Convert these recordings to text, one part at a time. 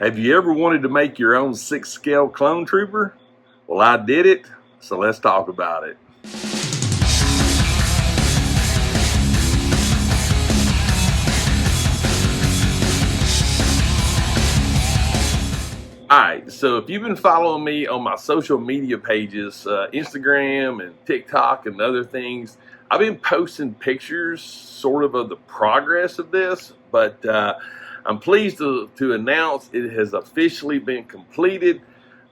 Have you ever wanted to make your own 6-scale clone trooper? Well, I did it, so let's talk about it. Alright, so if you've been following me on my social media pages, Instagram and TikTok and other things, I've been posting pictures sort of the progress of this, but I'm pleased to announce it has officially been completed.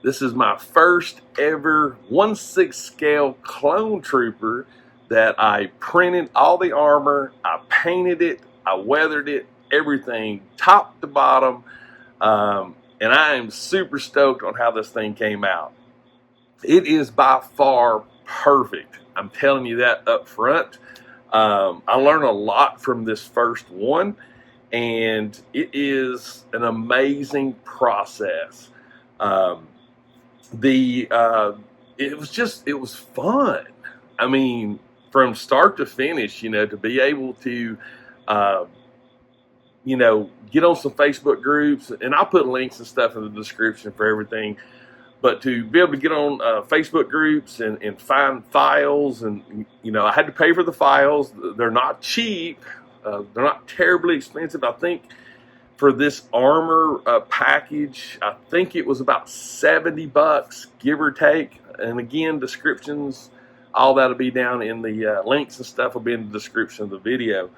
This is my first ever 1/6 scale clone trooper that I printed all the armor, I painted it, I weathered it, everything, top to bottom. And I am super stoked on how this thing came out. It is by far perfect. I'm telling you that up front. I learned a lot from this first one, and it is an amazing process. It was fun. I mean, from start to finish, to be able to get on some Facebook groups, and I'll put links and stuff in the description for everything. But to be able to get on Facebook groups and find files, and I had to pay for the files. They're not cheap. They're not terribly expensive. I think for this armor package, I think it was about $70, give or take. And again, descriptions, all that'll be down in the links and stuff will be in the description of the video.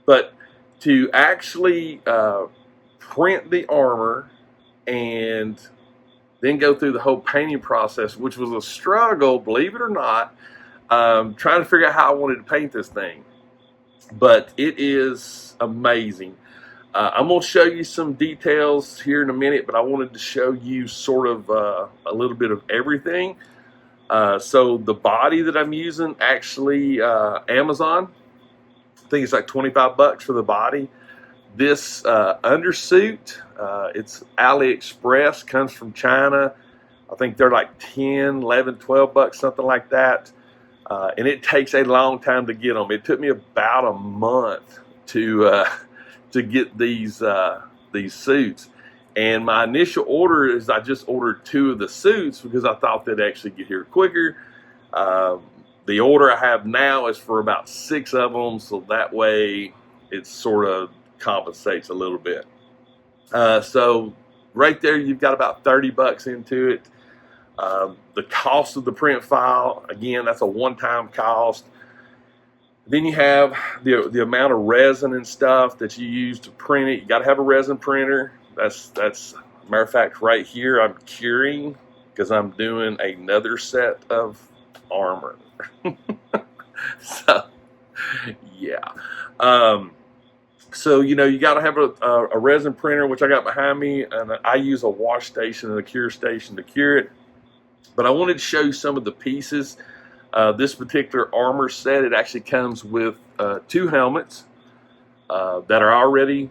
But to actually print the armor and then go through the whole painting process, which was a struggle, believe it or not, trying to figure out how I wanted to paint this thing. But it is amazing. I'm going to show you some details here in a minute, but I wanted to show you sort of a little bit of everything. So the body that I'm using, actually Amazon, I think it's like $25 for the body. This undersuit, it's AliExpress, comes from China. I think they're like 10, 11, $12, something like that. And it takes a long time to get them. It took me about a month to get these suits. And my initial order is I just ordered 2 of the suits because I thought they'd actually get here quicker. The order I have now is for about 6 of them, so that way it sort of compensates a little bit. So right there, you've got about $30 into it. The cost of the print file, again, that's a one-time cost. Then you have the amount of resin and stuff that you use to print it. You got to have a resin printer. That's matter of fact, right here I'm curing because I'm doing another set of armor. So yeah, so you got to have a resin printer, which I got behind me, and I use a wash station and a cure station to cure it. But I wanted to show you some of the pieces. This particular armor set, it actually comes with 2 helmets that are already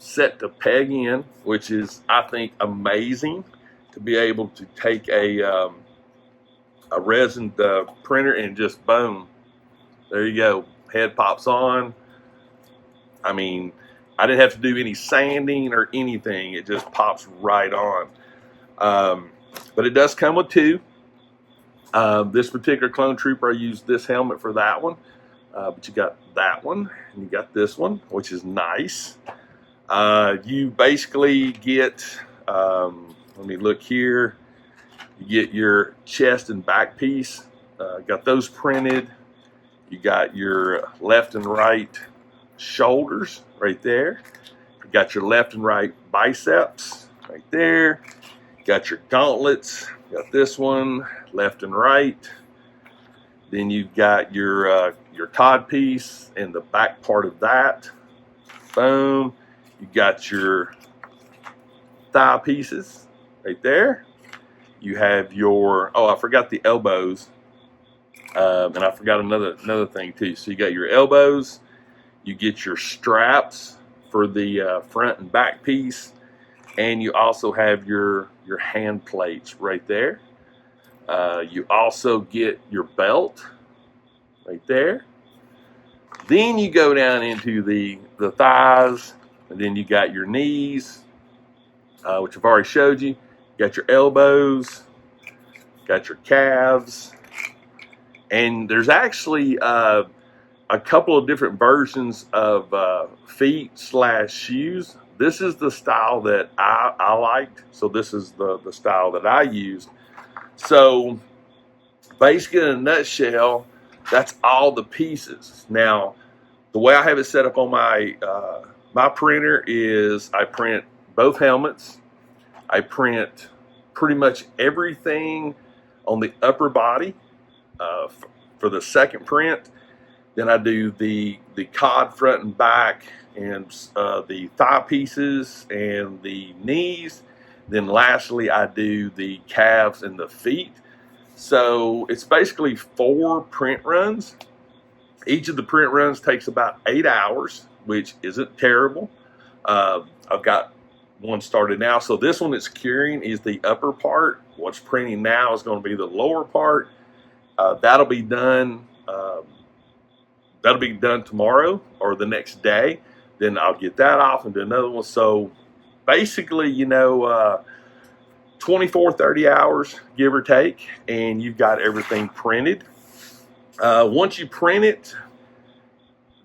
set to peg in, which is, I think, amazing to be able to take a resin printer and just boom, there you go, head pops on. I mean, I didn't have to do any sanding or anything. It just pops right on. But it does come with 2. This particular clone trooper, I used this helmet for that one. But you got that one, and you got this one, which is nice. You basically get, let me look here, you get your chest and back piece, got those printed. You got your left and right shoulders right there. You got your left and right biceps right there. You got your gauntlets. You got this one, left and right. Then you've got your cod piece and the back part of that. Boom. You got your thigh pieces right there. You have your, oh, I forgot the elbows. And I forgot another thing too. So you got your elbows, you get your straps for the front and back piece, and you also have your hand plates right there. You also get your belt right there. Then you go down into the thighs, and then you got your knees, which I've already showed you. Got your elbows, got your calves, and there's actually a couple of different versions of feet/shoes. This is the style that I liked, so this is the style that I used. So basically, in a nutshell, that's all the pieces. Now, the way I have it set up on my printer is I print both helmets. I print pretty much everything on the upper body for the second print. Then I do the cod front and back, and the thigh pieces and the knees. Then lastly, I do the calves and the feet. So it's basically 4 print runs. Each of the print runs takes about 8 hours, which isn't terrible. I've got one started now. So this one that's curing is the upper part. What's printing now is going to be the lower part. That'll be done. That'll be done tomorrow or the next day. Then I'll get that off and do another one. So basically, 24, 30 hours, give or take, and you've got everything printed. Once you print it,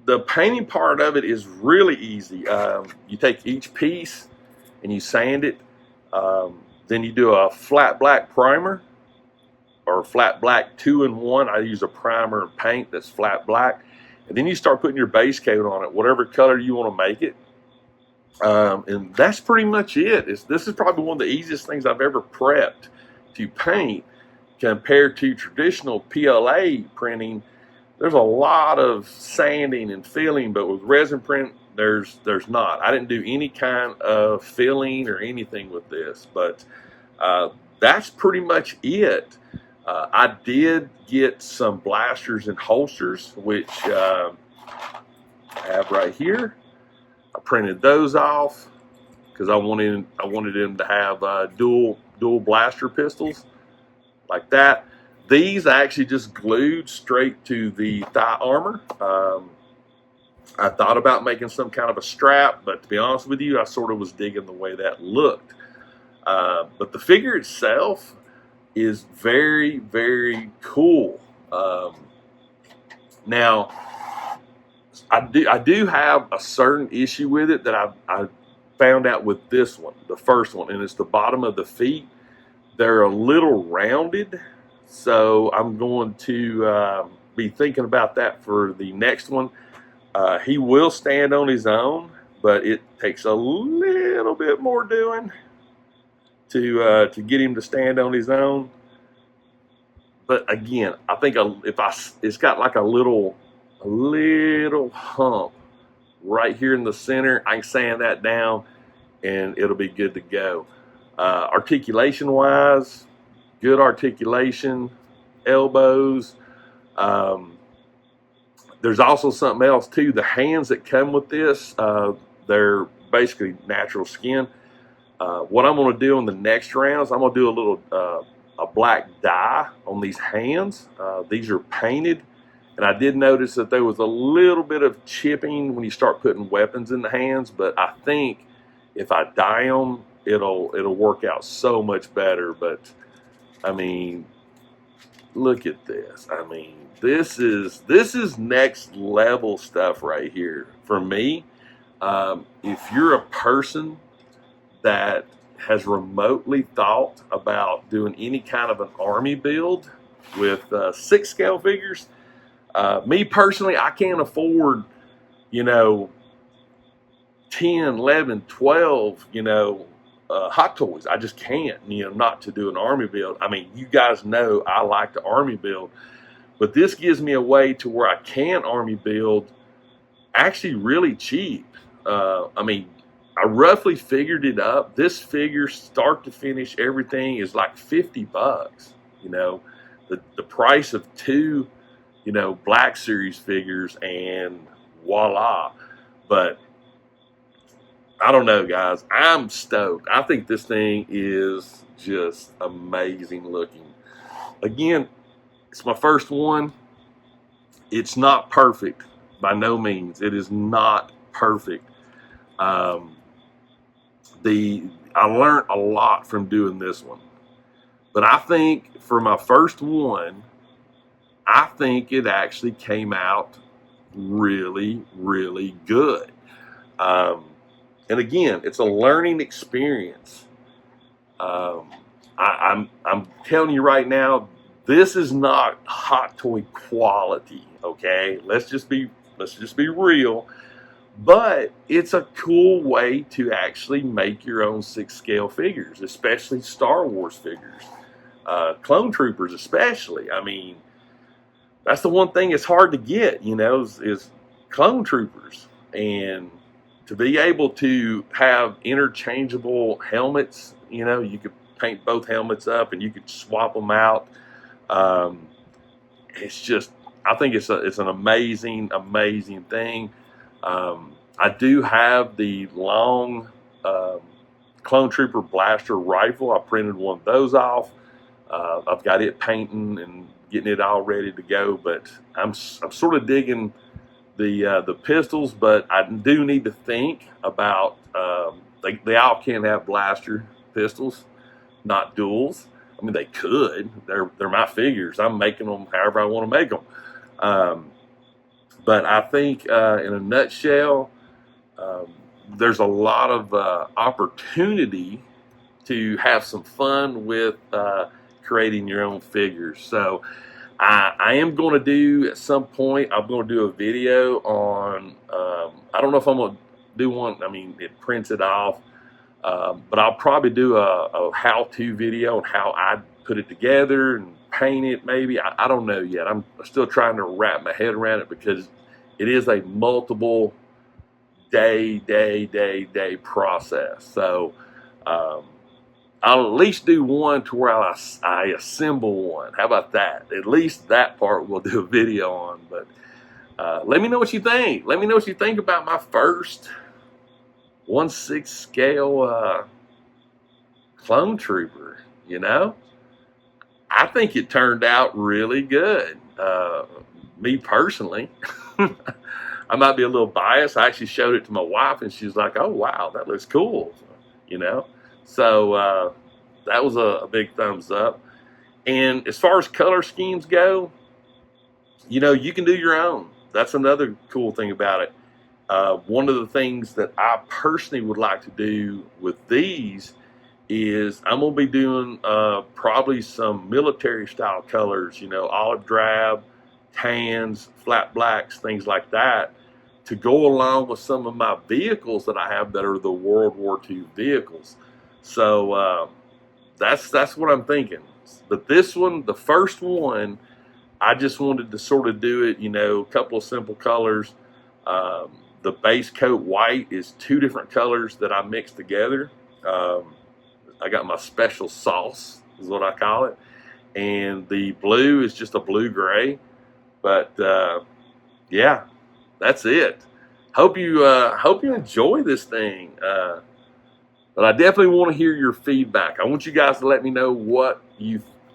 the painting part of it is really easy. You take each piece and you sand it. Then you do a flat black primer or flat black 2-in-1. I use a primer and paint that's flat black. And then you start putting your base coat on it, whatever color you want to make it. And that's pretty much it. This is probably one of the easiest things I've ever prepped to paint compared to traditional PLA printing. There's a lot of sanding and filling, but with resin print, there's not. I didn't do any kind of filling or anything with this, but that's pretty much it. I did get some blasters and holsters, which I have right here. I printed those off because I wanted them to have dual blaster pistols like that. These I actually just glued straight to the thigh armor. I thought about making some kind of a strap, but to be honest with you, I sort of was digging the way that looked. But the figure itself is very, very cool. Now, I do have a certain issue with it that I found out with this one, the first one, and it's the bottom of the feet. They're a little rounded, so I'm going to be thinking about that for the next one. He will stand on his own, but it takes a little bit more doing to get him to stand on his own. But again, I think it's got like a little hump right here in the center. I can sand that down and it'll be good to go. Articulation wise, good articulation, elbows. There's also something else too. The hands that come with this, they're basically natural skin. What I'm going to do in the next rounds, I'm going to do a little a black dye on these hands. These are painted, and I did notice that there was a little bit of chipping when you start putting weapons in the hands, but I think if I dye them, it'll work out so much better. But I mean, look at this. I mean, this is next level stuff right here for me. If you're a person that has remotely thought about doing any kind of an army build with 6 scale figures, me personally, I can't afford 10, 11, 12 Hot Toys. I just can't, not to do an army build. I mean, you guys know I like to army build, but this gives me a way to where I can army build actually really cheap. I mean, I roughly figured it up. This figure, start to finish, everything is like $50. The price of 2, Black Series figures, and voila. But I don't know, guys. I'm stoked. I think this thing is just amazing looking. Again, it's my first one. It's not perfect by no means. It is not perfect. I learned a lot from doing this one. But I think for my first one, I think it actually came out really, really good. And again, it's a learning experience. I'm telling you right now, this is not Hot Toy quality. Okay, let's just be real. But it's a cool way to actually make your own 6-scale figures, especially Star Wars figures, Clone Troopers especially. I mean, that's the one thing it's hard to get, is Clone Troopers. And to be able to have interchangeable helmets, you could paint both helmets up and you could swap them out. It's just, I think it's an amazing, amazing thing. I do have the long Clone Trooper blaster rifle. I printed one of those off. I've got it painting and getting it all ready to go, but I'm sort of digging the pistols, but I do need to think about they all can't have blaster pistols, not duals. I mean, they could. They're my figures. I'm making them however I want to make them. But I think in a nutshell, there's a lot of opportunity to have some fun with creating your own figures. So I am going to do, at some point, I'm going to do a video on, I don't know if I'm going to do one, I mean, it prints it off, but I'll probably do a how-to video on how I put it together and paint it maybe. I don't know yet. I'm still trying to wrap my head around it because it is a multiple day process. So I'll at least do one to where I assemble one. How about that? At least that part we'll do a video on. But let me know what you think. Let me know what you think about my first 1/6 scale Clone Trooper. I think it turned out really good. Me personally. I might be a little biased. I actually showed it to my wife and she's like, oh wow, that looks cool. So that was a big thumbs up. And as far as color schemes go, you can do your own. That's another cool thing about it. One of the things that I personally would like to do with these is I'm going to be doing probably some military style colors, olive drab, tans, flat blacks, things like that, to go along with some of my vehicles that I have that are the World War II vehicles. So that's what I'm thinking. But this one, the first one, I just wanted to sort of do it, a couple of simple colors. The base coat white is 2 different colors that I mixed together. I got my special sauce, is what I call it. And the blue is just a blue-gray. But yeah, that's it. Hope you enjoy this thing. But I definitely want to hear your feedback. I want you guys to let me know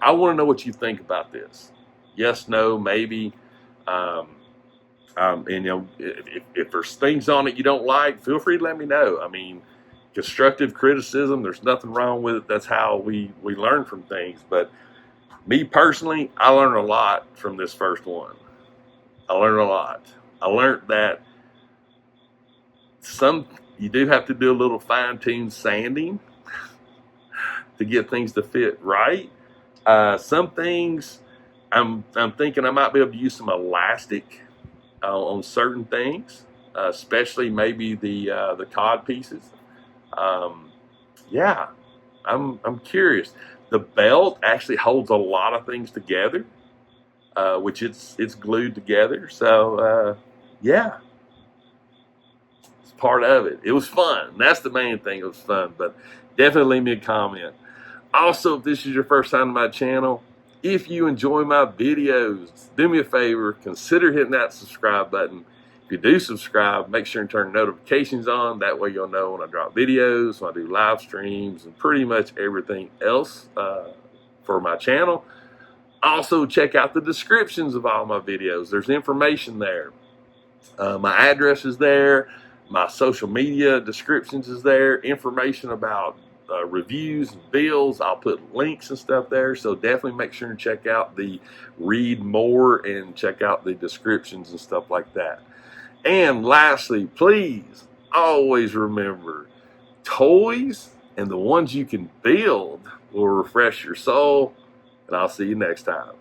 I want to know what you think about this. Yes, no, maybe. And if there's things on it you don't like, feel free to let me know. I mean, constructive criticism, there's nothing wrong with it. That's how we learn from things. But me personally, I learned a lot from this first one. I learned a lot. I learned that you do have to do a little fine-tuned sanding to get things to fit right. Some things I'm thinking I might be able to use some elastic on certain things, especially maybe the cod pieces. Yeah, I'm curious. The belt actually holds a lot of things together, which it's glued together. So yeah, it's part of it. It was fun. That's the main thing. It was fun. But definitely leave me a comment. Also, if this is your first time on my channel, if you enjoy my videos, do me a favor, consider hitting that subscribe button. If you do subscribe, make sure and turn notifications on. That way you'll know when I drop videos, when I do live streams, and pretty much everything else for my channel. Also, check out the descriptions of all my videos. There's information there. My address is there. My social media descriptions is there. Information about reviews and bills. I'll put links and stuff there. So definitely make sure to check out the read more and check out the descriptions and stuff like that. And lastly, please always remember, toys and the ones you can build will refresh your soul. And I'll see you next time.